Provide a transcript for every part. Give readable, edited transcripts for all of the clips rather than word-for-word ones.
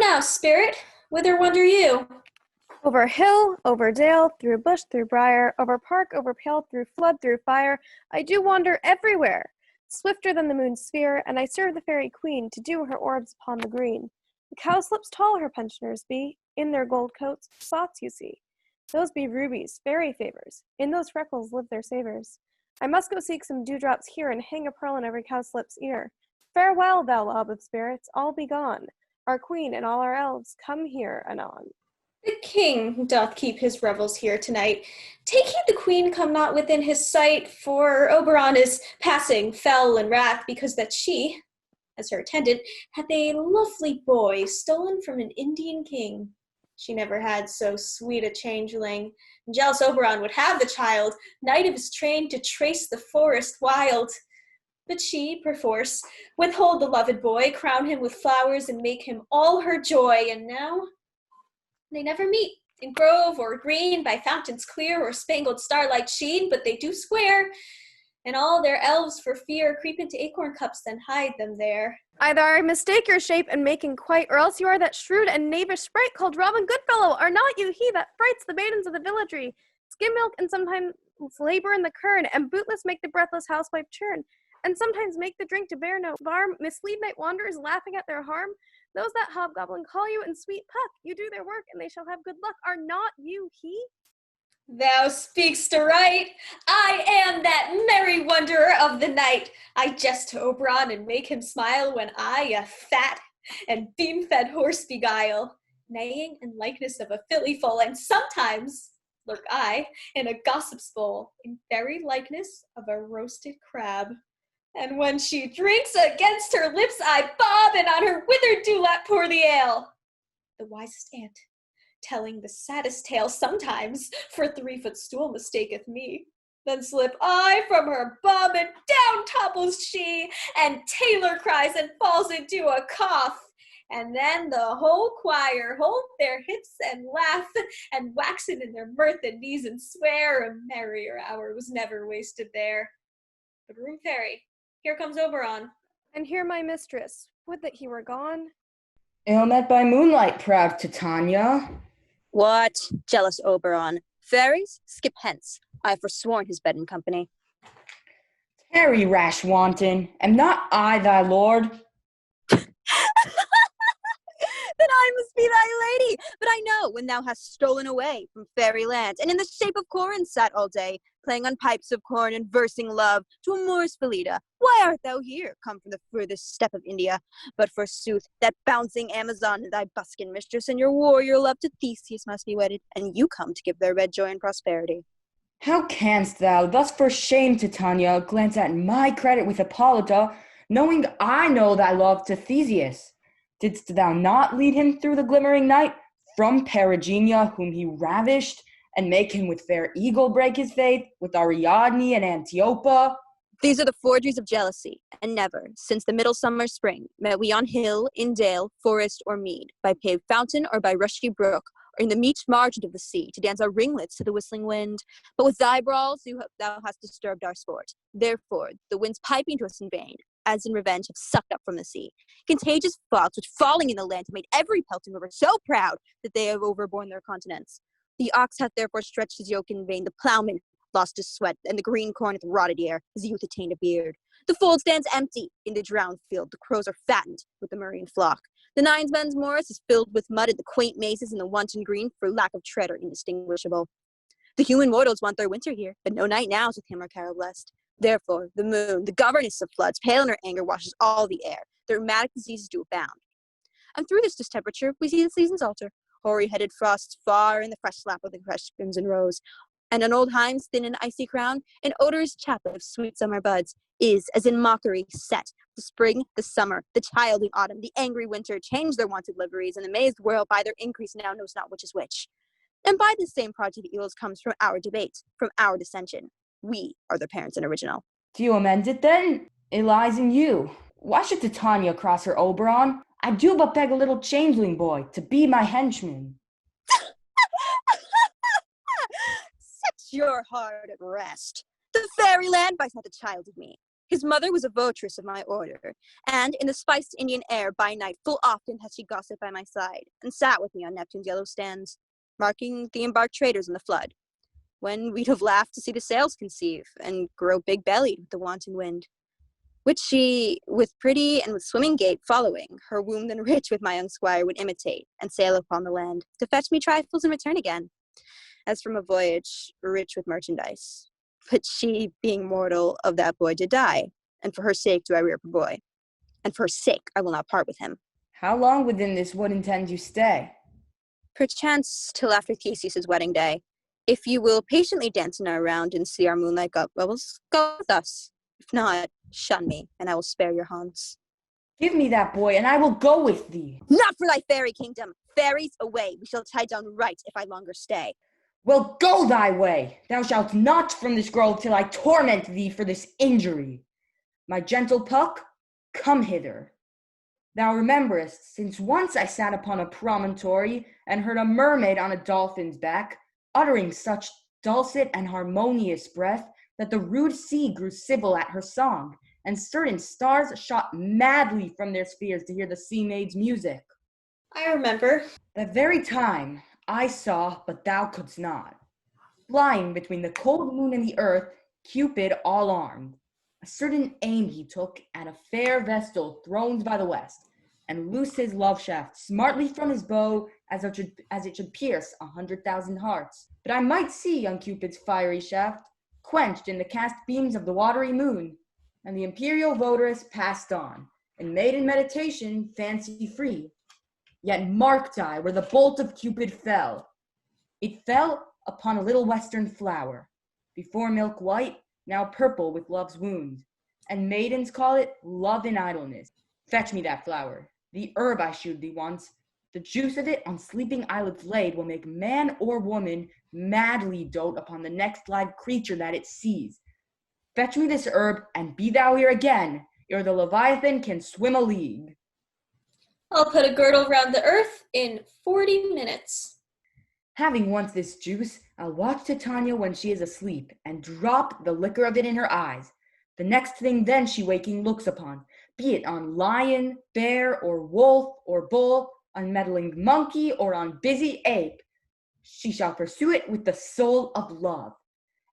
now, spirit? Whither wander you? Over hill, over dale, through bush, through briar, over park, over pale, through flood, through fire, I do wander everywhere, swifter than the moon's sphere, and I serve the fairy queen to do her orbs upon the green. The cowslips tall her pensioners be, in their gold coats, spots you see. Those be rubies, fairy favors, in those freckles live their savors. I must go seek some dewdrops here, and hang a pearl in every cowslip's ear. Farewell, thou lob of spirits, all be gone. Our queen and all our elves, come here anon. The king doth keep his revels here tonight. Take heed the queen come not within his sight, for Oberon is passing fell in wrath, because that she, as her attendant, hath a lovely boy stolen from an Indian king. She never had so sweet a changeling. Jealous Oberon would have the child, knight of his train to trace the forest wild. But she, perforce, withhold the loved boy, crown him with flowers, and make him all her joy. And now they never meet, in grove or green, by fountains clear or spangled starlight sheen, but they do square, and all their elves for fear creep into acorn cups and hide them there. Either I mistake your shape and making quite, or else you are that shrewd and knavish sprite called Robin Goodfellow. Are not you he that frights the maidens of the villagery, skim milk and sometimes labor in the kern, and bootless make the breathless housewife churn, and sometimes make the drink to bear no barm, mislead night wanderers laughing at their harm? Those that hobgoblin call you, and sweet Puck, you do their work, and they shall have good luck. Are not you he? Thou speak'st aright. I am that merry wanderer of the night. I jest to Oberon and make him smile, when I a fat and beam-fed horse beguile, neighing in likeness of a filly foal, and sometimes lurk I in a gossip's bowl, in very likeness of a roasted crab. And when she drinks, against her lips I bob, and on her withered dewlap pour the ale. The wisest aunt, telling the saddest tale, sometimes for 3-foot stool mistaketh me. Then slip I from her bum, and down topples she, and Taylor cries and falls into a cough. And then the whole choir hold their hips and laugh, and waxen in their mirth and knees, and swear a merrier hour was never wasted there. But room fairy, here comes Oberon. And here my mistress, would that he were gone. Ill met by moonlight, proud Titania. What? Jealous Oberon. Fairies, skip hence. I have forsworn his bed and company. Tarry, rash wanton, am not I thy lord? Then I must be thy lady. But I know when thou hast stolen away from fairyland, and in the shape of Corin sat all day, playing on pipes of corn and versing love to a Moor's Felida. Why art thou here, come from the furthest steppe of India? But forsooth, that bouncing Amazon, thy buskin mistress, and your warrior love to Theseus must be wedded, and you come to give their red joy and prosperity. How canst thou, thus for shame, Titania, glance at my credit with Hippolyta, knowing I know thy love to Theseus? Didst thou not lead him through the glimmering night, from Perigenia, whom he ravished, and make him with fair eagle break his faith, with Ariadne and Antiopa? These are the forgeries of jealousy, and never, since the Midsummmer spring, met we on hill, in dale, forest, or mead, by paved fountain or by rushy brook, or in the meet margent of the sea, to dance our ringlets to the whistling wind. But with thy brawls thou hast disturbed our sport. Therefore, the winds piping to us in vain, as in revenge have sucked up from the sea contagious fogs, which falling in the land have made every pelting river so proud that they have overborne their continents. The ox hath therefore stretched his yoke in vain, the ploughman lost his sweat, and the green corn hath rotted ere his youth attained a beard. The fold stands empty in the drowned field, the crows are fattened with the murrying flock. The Nines Men's Morris is filled with mud, and the quaint mazes in the wanton green for lack of tread are indistinguishable. The human mortals want their winter here, but no night now is with him or Carol blessed. Therefore, the moon, the governess of floods, pale in her anger, washes all the air. The rheumatic diseases do abound. And through this distemperature, we see the seasons alter. Hoary-headed frosts far in the fresh lap of the fresh crimson rose. And on old Himes, thin and icy crown, an odorous chaplet of sweet summer buds is, as in mockery, set. The spring, the summer, the childing autumn, the angry winter change their wonted liveries, and the amazed world by their increase now knows not which is which. And by this same prodigy of evils comes from our debate, from our dissension. We are the parents and original. Do you amend it then? It lies in you. Why should Titania cross her Oberon? I do but beg a little changeling boy to be my henchman. Set your heart at rest. The fairyland buys not the child of me. His mother was a votress of my order, and in the spiced Indian air by night full often has she gossiped by my side, and sat with me on Neptune's yellow stands, marking the embarked traders in the flood, when we'd have laughed to see the sails conceive, and grow big-bellied with the wanton wind, which she, with pretty and with swimming gait following, her womb and rich with my young squire would imitate, and sail upon the land, to fetch me trifles and return again, as from a voyage rich with merchandise. But she, being mortal, of that boy did die, and for her sake do I rear a boy, and for her sake I will not part with him. How long within this wood intend you stay? Perchance till after Theseus' wedding day. If you will patiently dance in our round and see our moonlight go with us. If not, shun me, and I will spare your haunts. Give me that boy, and I will go with thee. Not for thy fairy kingdom. Fairies away, we shall tie down right if I longer stay. Well, go thy way. Thou shalt not from this grove till I torment thee for this injury. My gentle Puck, come hither. Thou rememberest, since once I sat upon a promontory and heard a mermaid on a dolphin's back, uttering such dulcet and harmonious breath that the rude sea grew civil at her song, and certain stars shot madly from their spheres to hear the sea maid's music. I remember. That very time I saw, but thou couldst not. Flying between the cold moon and the earth, Cupid all armed. A certain aim he took at a fair vestal throned by the west, and loosed his love shaft smartly from his bow as it should pierce 100,000 hearts. But I might see young Cupid's fiery shaft quenched in the cast beams of the watery moon, and the imperial votaress passed on, and made in meditation fancy free. Yet marked I where the bolt of Cupid fell. It fell upon a little western flower, before milk white, now purple with love's wound, and maidens call it love in idleness. Fetch me that flower, the herb I shewed thee once. The juice of it on sleeping eyelids laid will make man or woman madly dote upon the next live creature that it sees. Fetch me this herb, and be thou here again, ere the Leviathan can swim a league. I'll put a girdle round the earth in 40 minutes. Having once this juice, I'll watch Titania when she is asleep, and drop the liquor of it in her eyes. The next thing then she waking looks upon, be it on lion, bear, or wolf, or bull, on meddling monkey, or on busy ape, she shall pursue it with the soul of love.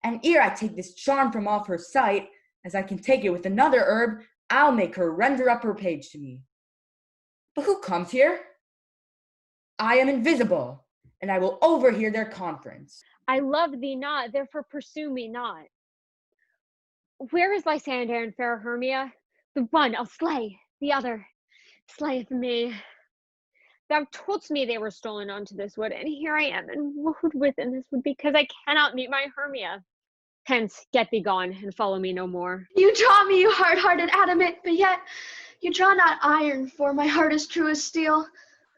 And ere I take this charm from off her sight, as I can take it with another herb, I'll make her render up her page to me. But who comes here? I am invisible, and I will overhear their conference. I love thee not, therefore pursue me not. Where is Lysander and fair Hermia? The one I'll slay, the other slayeth me. Thou toldst me they were stolen onto this wood, and here I am, enwooed within this wood, because I cannot meet my Hermia. Hence, get thee gone, and follow me no more. You draw me, you hard-hearted adamant, but yet you draw not iron, for my heart is true as steel.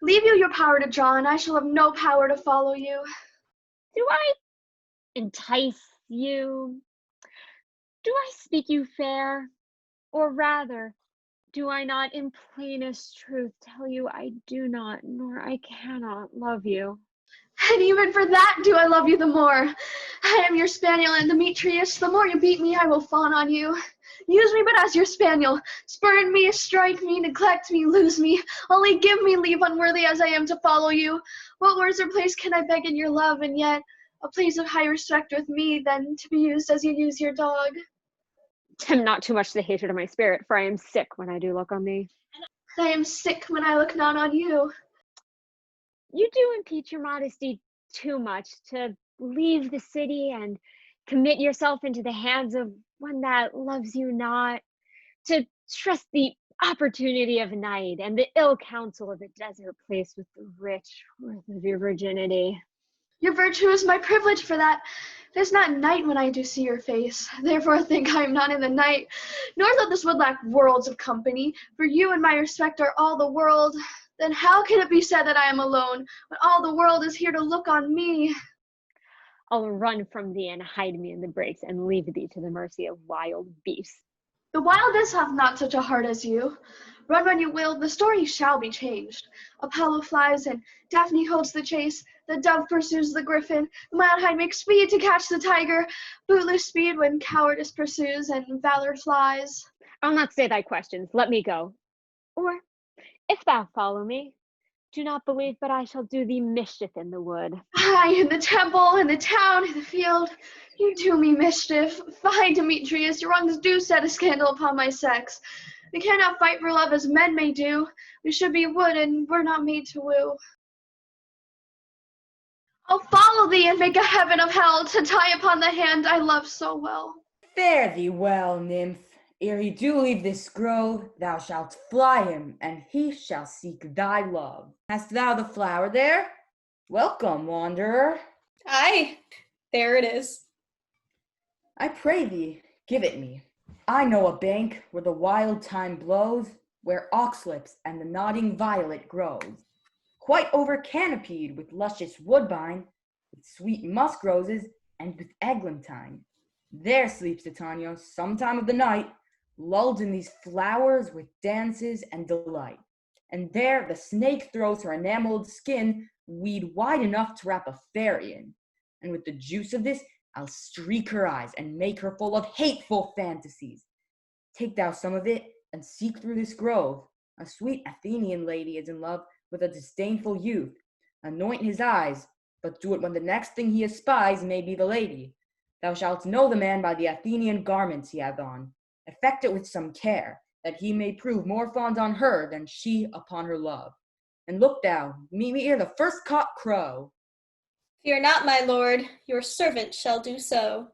Leave you your power to draw, and I shall have no power to follow you. Do I entice you? Do I speak you fair? Or rather, do I not in plainest truth tell you I do not, nor I cannot love you? And even for that do I love you the more. I am your spaniel, and Demetrius, the more you beat me, I will fawn on you. Use me but as your spaniel. Spurn me, strike me, neglect me, lose me. Only give me leave, unworthy as I am to follow you. What words or place can I beg in your love, and yet a place of high respect with me, than to be used as you use your dog? Tempt not too much the hatred of my spirit, for I am sick when I do look on thee. I am sick when I look not on you. You do impeach your modesty too much to leave the city and commit yourself into the hands of one that loves you not, to trust the opportunity of night and the ill counsel of a desert place with the rich worth of your virginity. Your virtue is my privilege for that. It is not night when I do see your face. Therefore think I am not in the night, nor that this would lack worlds of company, for you and my respect are all the world. Then how can it be said that I am alone, when all the world is here to look on me? I'll run from thee and hide me in the brakes and leave thee to the mercy of wild beasts. The wildest hath not such a heart as you. Run when you will, the story shall be changed. Apollo flies and Daphne holds the chase. The dove pursues the griffin. The mild hind makes speed to catch the tiger. Bootless speed when cowardice pursues and valor flies. I'll not say thy questions. Let me go. Or, if thou follow me, do not believe but I shall do thee mischief in the wood. Aye, in the temple, in the town, in the field, you do me mischief. Fie, Demetrius, your wrongs do set a scandal upon my sex. We cannot fight for love as men may do. We should be wood, and we're not made to woo. I'll follow thee and make a heaven of hell to tie upon the hand I love so well. Fare thee well, nymph. Ere he do leave this grove, thou shalt fly him, and he shall seek thy love. Hast thou the flower there? Welcome, wanderer. Aye, there it is. I pray thee, give it me. I know a bank where the wild thyme blows, where oxlips and the nodding violet grows, quite over-canopied with luscious woodbine, with sweet musk roses, and with eglantine. There sleeps Titania some time of the night, lulled in these flowers with dances and delight. And there the snake throws her enameled skin weed wide enough to wrap a fairy in. And with the juice of this, I'll streak her eyes and make her full of hateful fantasies. Take thou some of it and seek through this grove. A sweet Athenian lady is in love with a disdainful youth. Anoint his eyes, but do it when the next thing he espies may be the lady. Thou shalt know the man by the Athenian garments he hath on. Effect it with some care, that he may prove more fond on her than she upon her love. And look thou, meet me ere the first cock crow. Fear not, my lord, your servant shall do so.